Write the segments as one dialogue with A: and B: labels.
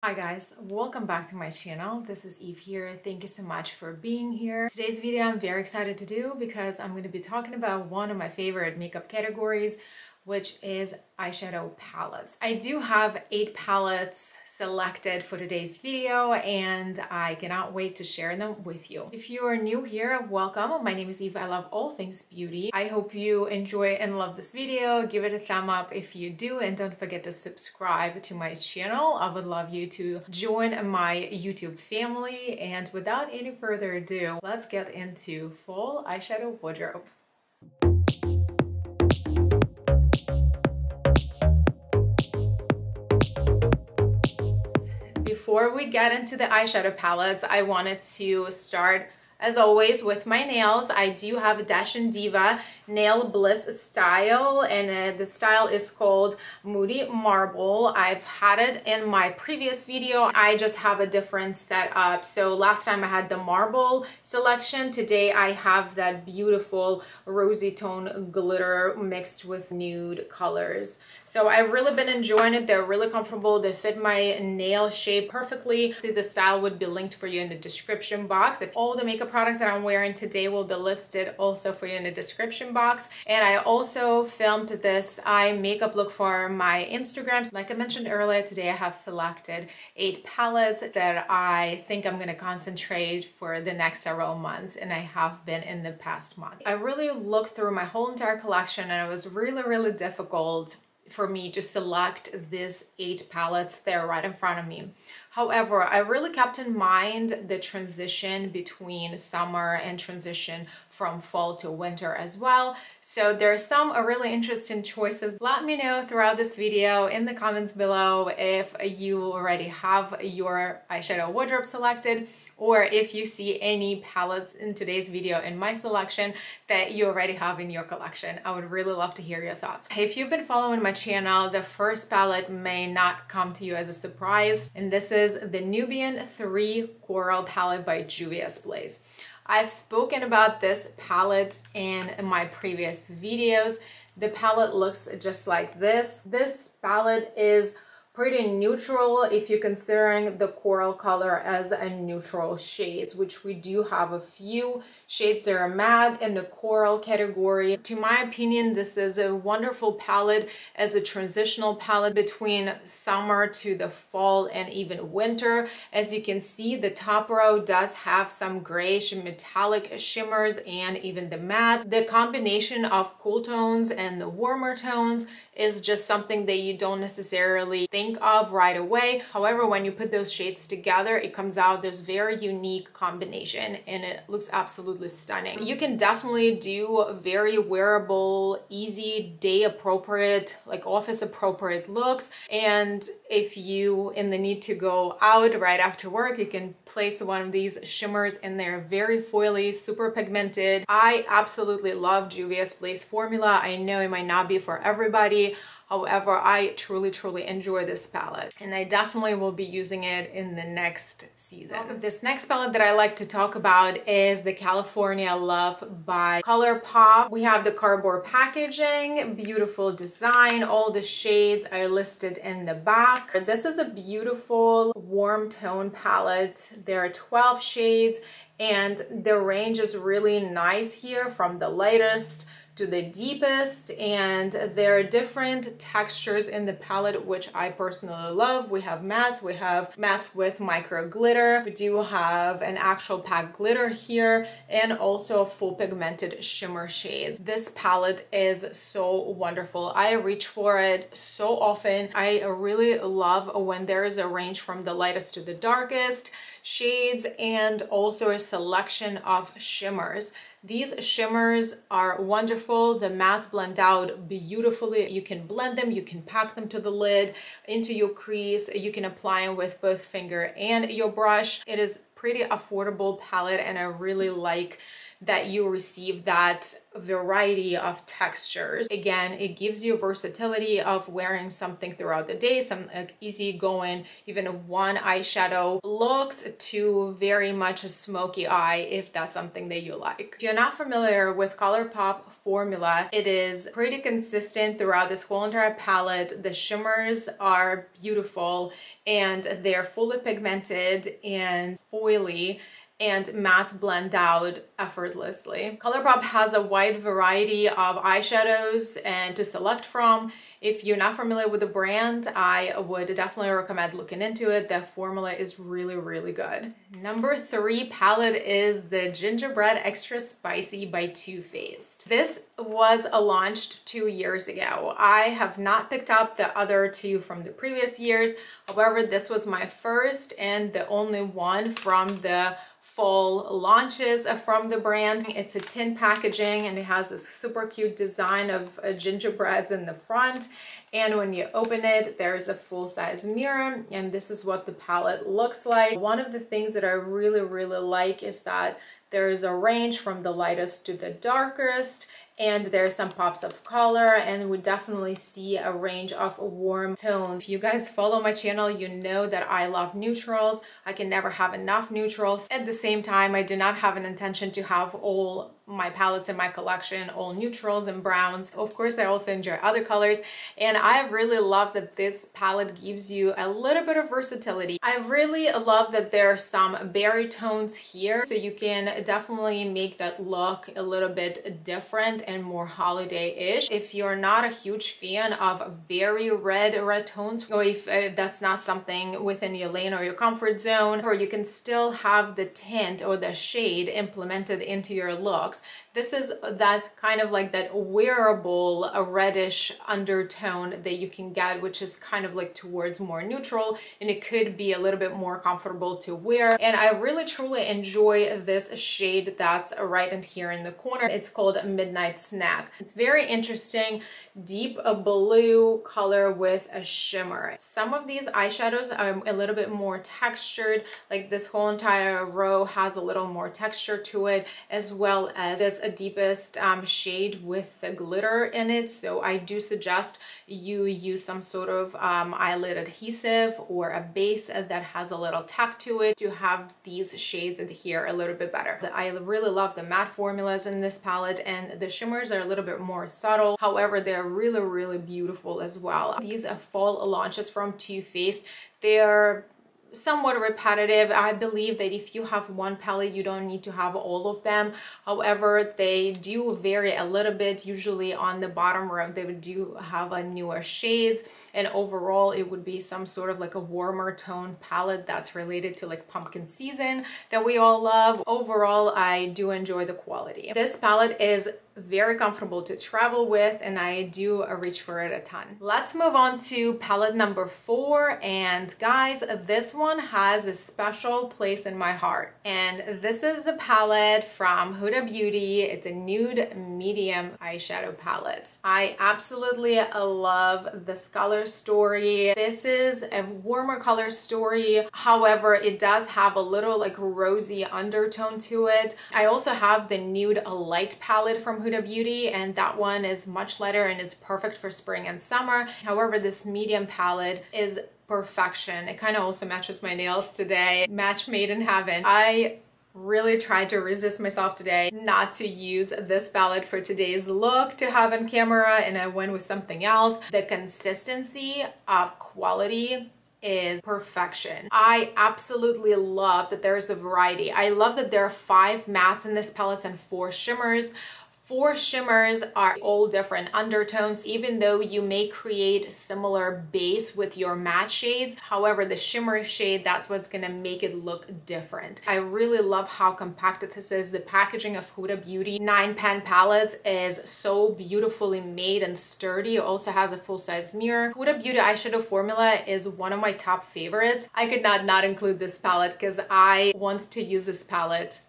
A: Hi guys, welcome back to my channel. This is Eve here. Thank you so much for being here. Today's video I'm very excited to do because I'm going to be talking about one of my favorite makeup categories, which is eyeshadow palettes. I do have 8 palettes selected for today's video and I cannot wait to share them with you. If you are new here, welcome. My name is Eve. I love all things beauty. I hope you enjoy and love this video. Give it a thumb up if you do, and don't forget to subscribe to my channel. I would love you to join my YouTube family. And without any further ado, let's get into fall eyeshadow wardrobe. Before we get into the eyeshadow palettes, I wanted to start, as always, with my nails. I do have a Dash and Diva Nail Bliss style, and the style is called Moody Marble. I've had it in my previous video. I just have a different setup. So last time I had the marble selection. Today I have that beautiful rosy tone glitter mixed with nude colors. So I've really been enjoying it. They're really comfortable. They fit my nail shape perfectly. See, the style would be linked for you in the description box. If all the makeup products that I'm wearing today will be listed also for you in the description box. And I also filmed this eye makeup look for my Instagram. Like I mentioned earlier, today I have selected 8 palettes that I think I'm going to concentrate for the next several months, and I have been in the past month. I really looked through my whole entire collection and it was really difficult for me to select these 8 palettes there right in front of me. However, I really kept in mind the transition between summer and transition from fall to winter as well. So there are some really interesting choices. Let me know throughout this video in the comments below if you already have your eyeshadow wardrobe selected, or if you see any palettes in today's video in my selection that you already have in your collection. I would really love to hear your thoughts. If you've been following my channel, the first palette may not come to you as a surprise, and this is the Nubian 3 Coral palette by Juvia's Place. I've spoken about this palette in my previous videos. The palette looks just like this. This palette is pretty neutral if you're considering the coral color as a neutral shades, which we do have a few shades that are matte in the coral category. To my opinion, this is a wonderful palette as a transitional palette between summer to the fall and even winter. As you can see, the top row does have some grayish metallic shimmers and even the matte. The combination of cool tones and the warmer tones is just something that you don't necessarily think of right away. However, when you put those shades together, it comes out this very unique combination and it looks absolutely stunning. You can definitely do very wearable, easy, day appropriate, like office appropriate looks. And if you in the need to go out right after work, you can place one of these shimmers in there. Very foily, super pigmented. I absolutely love Juvia's Place formula. I know it might not be for everybody. However, I truly enjoy this palette, and I definitely will be using it in the next season. This next palette that I like to talk about is the California Love by Colourpop. We have the cardboard packaging, beautiful design. All the shades are listed in the back. This is a beautiful warm tone palette. There are 12 shades, and the range is really nice here from the lightest to the deepest, and there are different textures in the palette, which I personally love. We have mattes with micro glitter. We do have an actual pack glitter here, and also full pigmented shimmer shades. This palette is so wonderful. I reach for it so often. I really love when there is a range from the lightest to the darkest shades, and also a selection of shimmers. These shimmers are wonderful. The mattes blend out beautifully. You can blend them, you can pack them to the lid, into your crease. You can apply them with both finger and your brush. It is pretty affordable palette, and I really like that you receive that variety of textures. Again, it gives you versatility of wearing something throughout the day, some easy going, even one eyeshadow looks, to very much a smoky eye if that's something that you like. If you're not familiar with Colourpop formula, it is pretty consistent throughout this whole entire palette. The shimmers are beautiful and they're fully pigmented and foily, and matte blend out effortlessly. Colourpop has a wide variety of eyeshadows and to select from. If you're not familiar with the brand, I would definitely recommend looking into it. The formula is really, really good. Number 3 palette is the Gingerbread Extra Spicy by Too Faced. This was launched 2 years ago. I have not picked up the other two from the previous years. However, this was my first and the only one from the fall launches from the brand. It's a tin packaging and it has this super cute design of gingerbreads in the front. And when you open it, there's a full-size mirror, and this is what the palette looks like. One of the things that I really, really like is that there is a range from the lightest to the darkest, and there's some pops of color, and we definitely see a range of warm tones. If you guys follow my channel, you know that I love neutrals. I can never have enough neutrals. At the same time, I do not have an intention to have all my palettes in my collection, all neutrals and browns. Of course, I also enjoy other colors, and I really love that this palette gives you a little bit of versatility. I really love that there are some berry tones here, so you can definitely make that look a little bit different and more holiday-ish. If you're not a huge fan of very red tones, or if that's not something within your lane or your comfort zone, or you can still have the tint or the shade implemented into your looks. This is that kind of like that wearable reddish undertone that you can get, which is kind of like towards more neutral, and it could be a little bit more comfortable to wear. And I really truly enjoy this shade that's right in here in the corner. It's called Midnight Snack. It's very interesting, deep blue color with a shimmer. Some of these eyeshadows are a little bit more textured, like this whole entire row has a little more texture to it, as well as this deepest shade with the glitter in it. So I do suggest you use some sort of eyelid adhesive or a base that has a little tack to it to have these shades adhere a little bit better. I really love the matte formulas in this palette, and the shimmers are a little bit more subtle. However, they're really, really beautiful as well. These are fall launches from Too Faced. They're somewhat repetitive. I believe that if you have one palette, you don't need to have all of them. However, they do vary a little bit. Usually on the bottom row, they do have a newer shades, and overall it would be some sort of like a warmer tone palette that's related to like pumpkin season that we all love. Overall, I do enjoy the quality. This palette is very comfortable to travel with, and I do reach for it a ton. Let's move on to palette number 4, and guys, this one has a special place in my heart, and this is a palette from Huda Beauty. It's a nude medium eyeshadow palette. I absolutely love this color story. This is a warmer color story, however it does have a little like rosy undertone to it. I also have the nude light palette from Huda Beauty, and that one is much lighter and it's perfect for spring and summer. However, this medium palette is perfection. It kind of also matches my nails today. Match made in heaven. I really tried to resist myself today not to use this palette for today's look to have on camera, and I went with something else. The consistency of quality is perfection. I absolutely love that there's a variety. I love that there are 5 mattes in this palette and 4 shimmers. 4 shimmers are all different undertones, even though you may create similar base with your matte shades. However, the shimmer shade, that's what's gonna make it look different. I really love how compact this is. The packaging of Huda Beauty 9-pan palettes is so beautifully made and sturdy. It also has a full-size mirror. Huda Beauty eyeshadow formula is one of my top favorites. I could not include this palette because I want to use this palette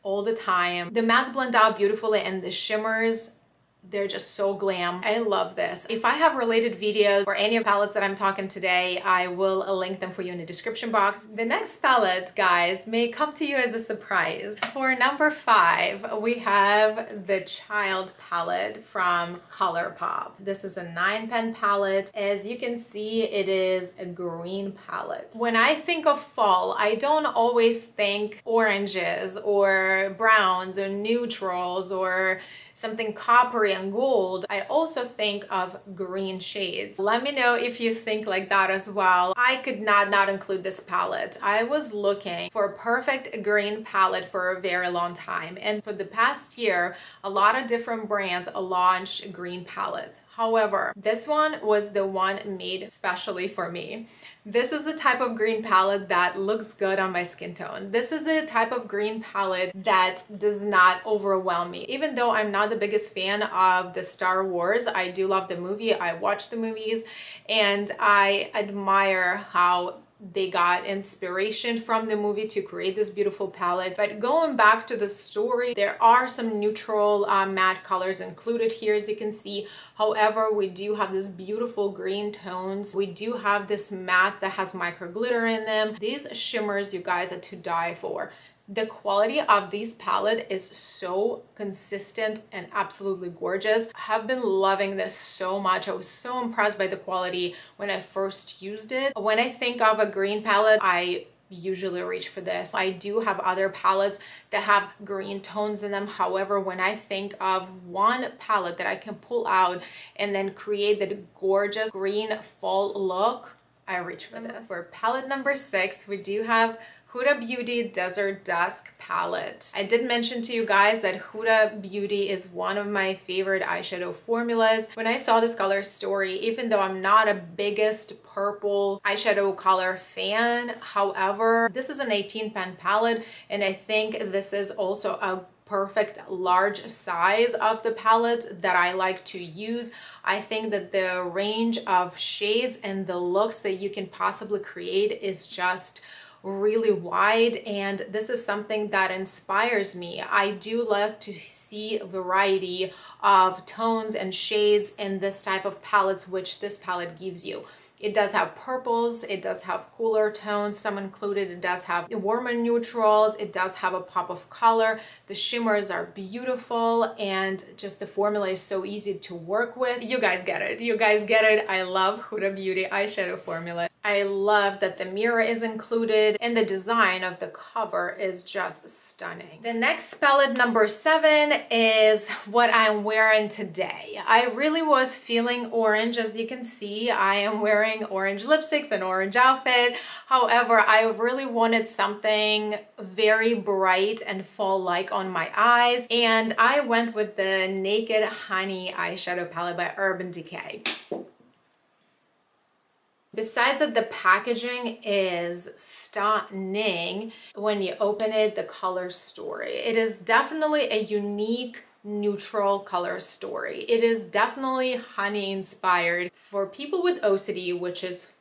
A: all the time. The mattes blend out beautifully, and the shimmers They're just so glam. I love this. If I have related videos for any of the palettes that I'm talking today, I will link them for you in the description box. The next palette, guys, may come to you as a surprise. For number 5, we have the Child palette from Colourpop. This is a 9-pen palette. As you can see, it is a green palette. When I think of fall, I don't always think oranges or browns or neutrals or something coppery and gold. I also think of green shades. Let me know if you think like that as well. I could not include this palette. I was looking for a perfect green palette for a very long time, and for the past year a lot of different brands launched green palettes. However, this one was the one made specially for me. This is the type of green palette that looks good on my skin tone. This is a type of green palette that does not overwhelm me. Even though I'm not the biggest fan of the Star Wars, I do love the movie. I watch the movies and I admire how they got inspiration from the movie to create this beautiful palette. But going back to the story, there are some neutral matte colors included here, as you can see. However, we do have this beautiful green tones. We do have this matte that has micro glitter in them. These shimmers, you guys, are to die for. The quality of this palette is so consistent and absolutely gorgeous. I have been loving this so much. I was so impressed by the quality when I first used it. When I think of a green palette, I usually reach for this. I do have other palettes that have green tones in them. However, when I think of one palette that I can pull out and then create the gorgeous green fall look, I reach for this. For palette number 6, we do have Huda Beauty Desert Dusk palette. I did mention to you guys that Huda Beauty is one of my favorite eyeshadow formulas. When I saw this color story, even though I'm not a biggest purple eyeshadow color fan, however, this is an 18-pen palette, and I think this is also a perfect large size of the palette that I like to use. I think that the range of shades and the looks that you can possibly create is just really wide, and this is something that inspires me. I do love to see variety of tones and shades in this type of palettes, which this palette gives you. It does have purples, it does have cooler tones, some included. It does have warmer neutrals, it does have a pop of color. The shimmers are beautiful, and just the formula is so easy to work with. You guys get it. You guys get it. I love Huda Beauty eyeshadow formula. I love that the mirror is included, and the design of the cover is just stunning. The next palette, number 7, is what I'm wearing today. I really was feeling orange. As you can see, I am wearing orange lipsticks and orange outfit. However, I really wanted something very bright and fall-like on my eyes, and I went with the Naked Honey eyeshadow palette by Urban Decay. Besides that, the packaging is stunning. When you open it, the color story. It is definitely a unique neutral color story. It is definitely honey inspired. For people with OCD, which is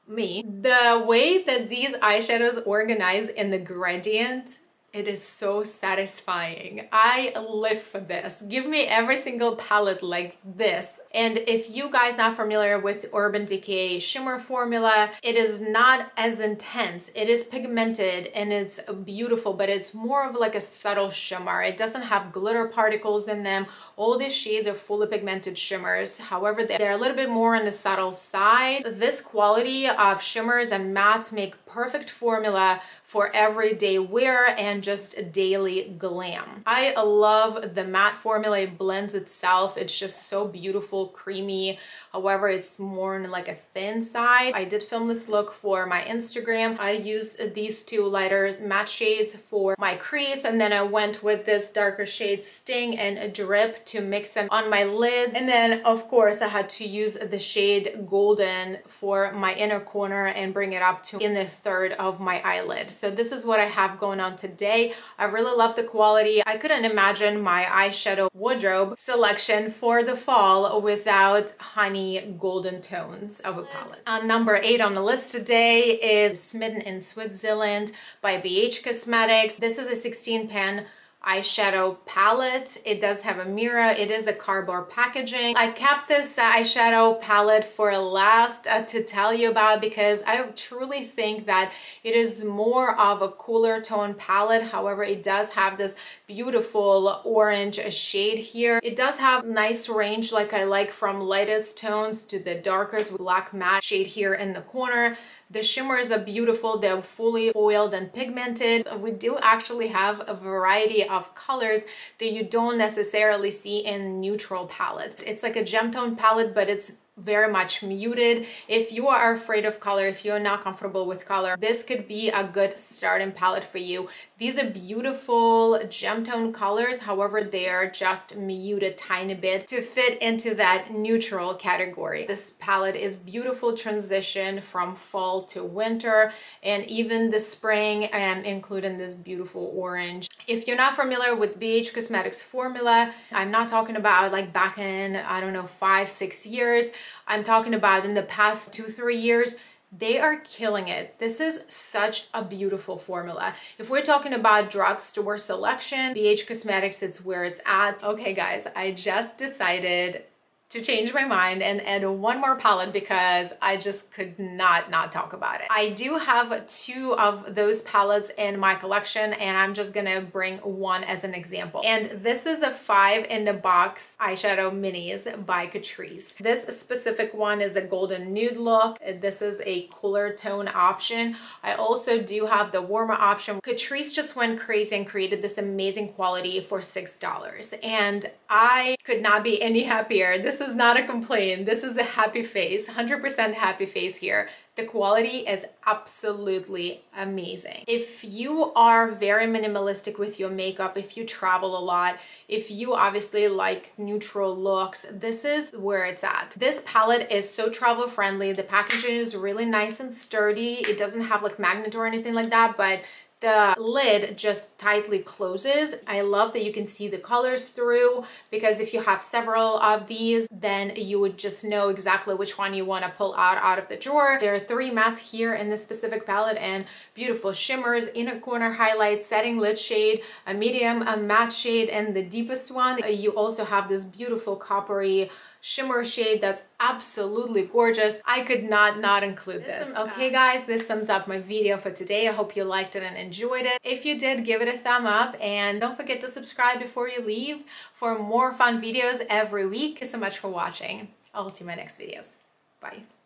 A: me, the way that these eyeshadows organize in the gradient, it is so satisfying. I live for this. Give me every single palette like this. And if you guys not familiar with Urban Decay shimmer formula, it is not as intense. It is pigmented and it's beautiful, but it's more of like a subtle shimmer. It doesn't have glitter particles in them. All these shades are fully pigmented shimmers. However, they're a little bit more on the subtle side. This quality of shimmers and mattes make perfect formula for everyday wear and just daily glam. I love the matte formula. It blends itself. It's just so beautiful, creamy. However, it's more on like a thin side. I did film this look for my Instagram. I used these two lighter matte shades for my crease, and then I went with this darker shade Sting and Drip to mix them on my lid. And then of course I had to use the shade Golden for my inner corner and bring it up to in the third of my eyelid. So this is what I have going on today. I really love the quality. I couldn't imagine my eyeshadow wardrobe selection for the fall without honey golden tones of a palette. Number 8 on the list today is Smitten in Switzerland by BH Cosmetics. This is a 16-pan eyeshadow palette. It does have a mirror. It is a cardboard packaging. I kept this eyeshadow palette for last to tell you about because I truly think that it is more of a cooler tone palette. However, it does have this beautiful orange shade here. It does have nice range, like I like, from lightest tones to the darkest black matte shade here in the corner. The shimmers are beautiful. They're fully foiled and pigmented. We do actually have a variety of colors that you don't necessarily see in neutral palettes. It's like a gem tone palette, but it's very much muted. If you are afraid of color, if you're not comfortable with color, this could be a good starting palette for you. These are beautiful gem tone colors. However, they are just muted tiny bit to fit into that neutral category. This palette is beautiful transition from fall to winter and even the spring, including this beautiful orange. If you're not familiar with BH Cosmetics formula, I'm not talking about like back in, I don't know, 5-6 years. I'm talking about in the past 2-3 years. They are killing it. This is such a beautiful formula. If we're talking about drugstore selection, BH Cosmetics, it's where it's at. Okay guys, I just decided to change my mind and add one more palette because I just could not talk about it. I do have 2 of those palettes in my collection and I'm just gonna bring one as an example. And this is a 5-in-a-box eyeshadow minis by Catrice. This specific one is a golden nude look. This is a cooler tone option. I also do have the warmer option. Catrice just went crazy and created this amazing quality for $6 and I could not be any happier. This is not a complaint. This is a happy face, 100% happy face here. The quality is absolutely amazing. If you are very minimalistic with your makeup, if you travel a lot, if you obviously like neutral looks, this is where it's at. This palette is so travel friendly. The packaging is really nice and sturdy. It doesn't have like magnet or anything like that, but the lid just tightly closes. I love that you can see the colors through because if you have several of these, then you would just know exactly which one you want to pull out of the drawer. There are 3 mattes here in this specific palette and beautiful shimmers, inner corner highlight, setting lid shade, a medium, a matte shade, and the deepest one. You also have this beautiful coppery shimmer shade that's absolutely gorgeous. I could not include this. Okay guys, this sums up my video for today. I hope you liked it and enjoyed it. If you did, give it a thumb up and don't forget to subscribe before you leave for more fun videos every week. Thank you so much for watching. I'll see you in my next videos. Bye.